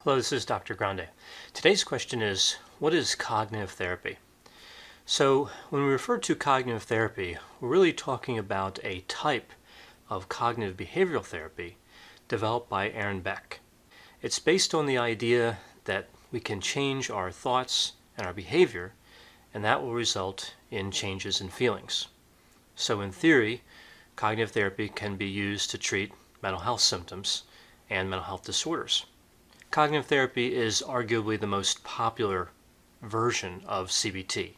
Hello, this is Dr. Grande. Today's question is, what is cognitive therapy? So when we refer to cognitive therapy, we're really talking about a type of cognitive behavioral therapy developed by Aaron Beck. It's based on the idea that we can change our thoughts and our behavior, and that will result in changes in feelings. So in theory, cognitive therapy can be used to treat mental health symptoms and mental health disorders. Cognitive therapy is arguably the most popular version of CBT.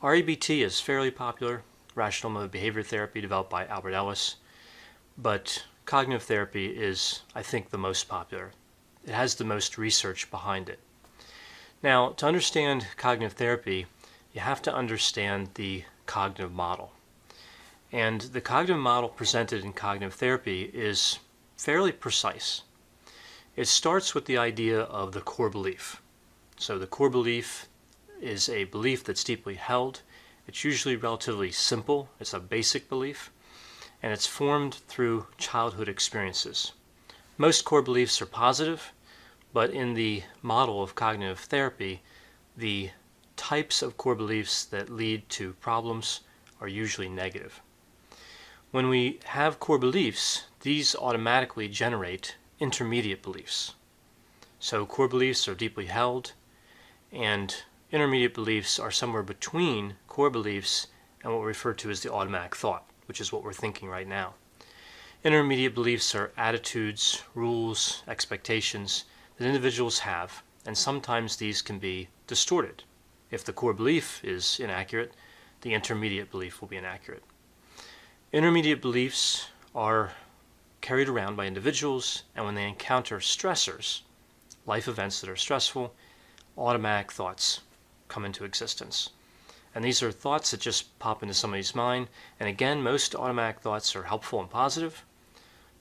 REBT is fairly popular, rational mode behavior therapy developed by Albert Ellis, but cognitive therapy is, I think, the most popular. It has the most research behind it. Now, to understand cognitive therapy, you have to understand the cognitive model. And the cognitive model presented in cognitive therapy is fairly precise. It starts with the idea of the core belief. So the core belief is a belief that's deeply held. It's usually relatively simple. It's a basic belief, and it's formed through childhood experiences. Most core beliefs are positive, but in the model of cognitive therapy, the types of core beliefs that lead to problems are usually negative. When we have core beliefs, these automatically generate intermediate beliefs. So core beliefs are deeply held, and intermediate beliefs are somewhere between core beliefs and what we refer to as the automatic thought, which is what we're thinking right now. Intermediate beliefs are attitudes, rules, expectations that individuals have, and sometimes these can be distorted. If the core belief is inaccurate, the intermediate belief will be inaccurate. Intermediate beliefs are carried around by individuals, and when they encounter stressors, life events that are stressful, automatic thoughts come into existence. And these are thoughts that just pop into somebody's mind, and again, most automatic thoughts are helpful and positive,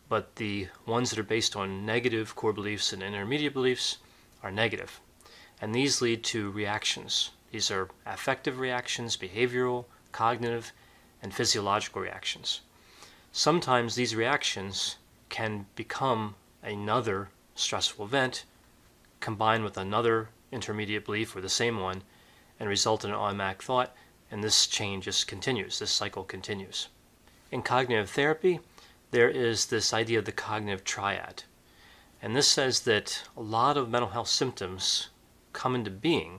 but the ones that are based on negative core beliefs and intermediate beliefs are negative. And these lead to reactions. These are affective reactions, behavioral, cognitive, and physiological reactions. Sometimes these reactions can become another stressful event combined with another intermediate belief or the same one and result in an automatic thought, and this chain just continues, this cycle continues. In cognitive therapy, there is this idea of the cognitive triad, and this says that a lot of mental health symptoms come into being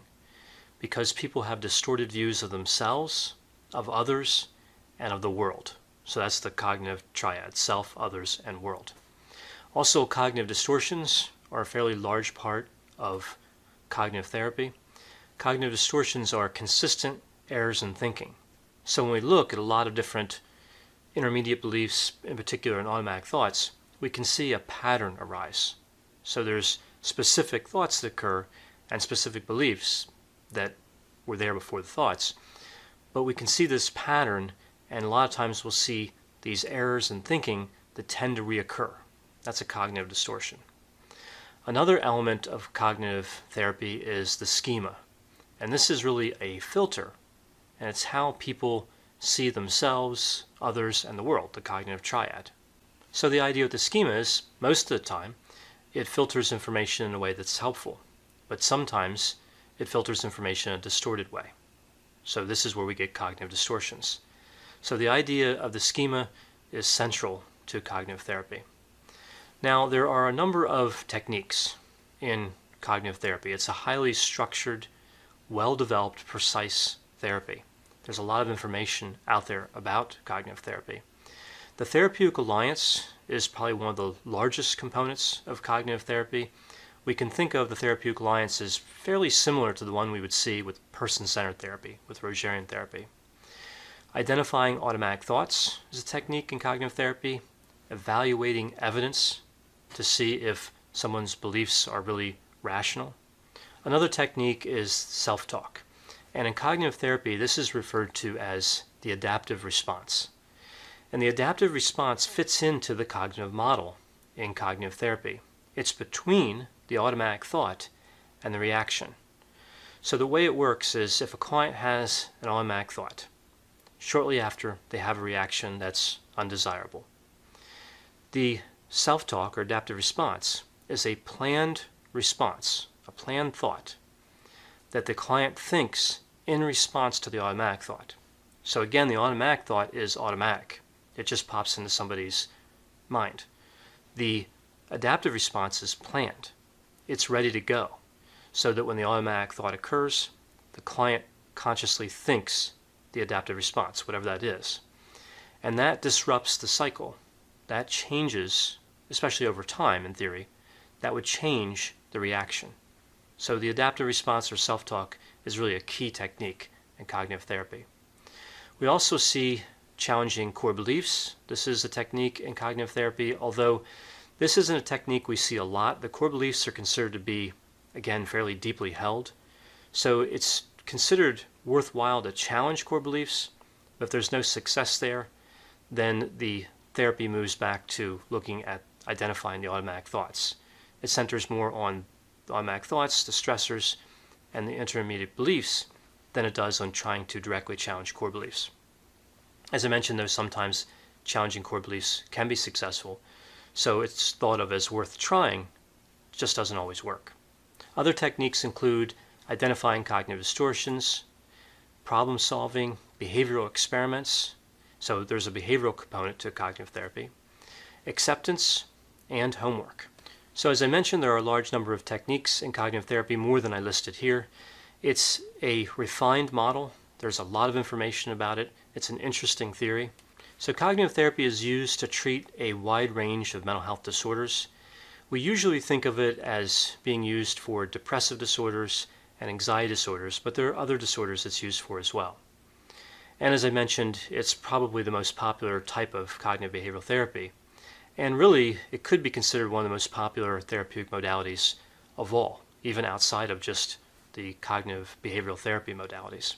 because people have distorted views of themselves, of others, and of the world. So that's the cognitive triad: self, others, and world. Also, cognitive distortions are a fairly large part of cognitive therapy. Cognitive distortions are consistent errors in thinking. So when we look at a lot of different intermediate beliefs, in particular in automatic thoughts, we can see a pattern arise. So there's specific thoughts that occur and specific beliefs that were there before the thoughts. But we can see this pattern, and a lot of times we'll see these errors in thinking that tend to reoccur. That's a cognitive distortion. Another element of cognitive therapy is the schema. And this is really a filter, and it's how people see themselves, others, and the world, the cognitive triad. So the idea of the schema is, most of the time, it filters information in a way that's helpful, but sometimes it filters information in a distorted way. So this is where we get cognitive distortions. So the idea of the schema is central to cognitive therapy. Now, there are a number of techniques in cognitive therapy. It's a highly structured, well-developed, precise therapy. There's a lot of information out there about cognitive therapy. The Therapeutic Alliance is probably one of the largest components of cognitive therapy. We can think of the Therapeutic Alliance as fairly similar to the one we would see with person-centered therapy, with Rogerian therapy. Identifying automatic thoughts is a technique in cognitive therapy. Evaluating evidence to see if someone's beliefs are really rational. Another technique is self-talk. And in cognitive therapy, this is referred to as the adaptive response. And the adaptive response fits into the cognitive model in cognitive therapy. It's between the automatic thought and the reaction. So the way it works is, if a client has an automatic thought, shortly after they have a reaction that's undesirable, the self-talk or adaptive response is a planned response, a planned thought, that the client thinks in response to the automatic thought. So again, the automatic thought is automatic. It just pops into somebody's mind. The adaptive response is planned. It's ready to go, so that when the automatic thought occurs, the client consciously thinks the adaptive response, whatever that is. And that disrupts the cycle. That changes, especially over time in theory, that would change the reaction. So the adaptive response or self-talk is really a key technique in cognitive therapy. We also see challenging core beliefs. This is a technique in cognitive therapy, although this isn't a technique we see a lot. The core beliefs are considered to be, again, fairly deeply held. So it's considered worthwhile to challenge core beliefs, but if there's no success there, then the therapy moves back to looking at identifying the automatic thoughts. It centers more on the automatic thoughts, the stressors, and the intermediate beliefs than it does on trying to directly challenge core beliefs. As I mentioned, though, sometimes challenging core beliefs can be successful, so it's thought of as worth trying, it just doesn't always work. Other techniques include identifying cognitive distortions, problem solving, behavioral experiments, so there's a behavioral component to cognitive therapy, acceptance, and homework. So as I mentioned, there are a large number of techniques in cognitive therapy, more than I listed here. It's a refined model. There's a lot of information about it. It's an interesting theory. So cognitive therapy is used to treat a wide range of mental health disorders. We usually think of it as being used for depressive disorders and anxiety disorders, but there are other disorders it's used for as well. And as I mentioned, it's probably the most popular type of cognitive behavioral therapy. And really, it could be considered one of the most popular therapeutic modalities of all, even outside of just the cognitive behavioral therapy modalities.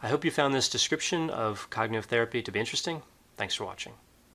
I hope you found this description of cognitive therapy to be interesting. Thanks for watching.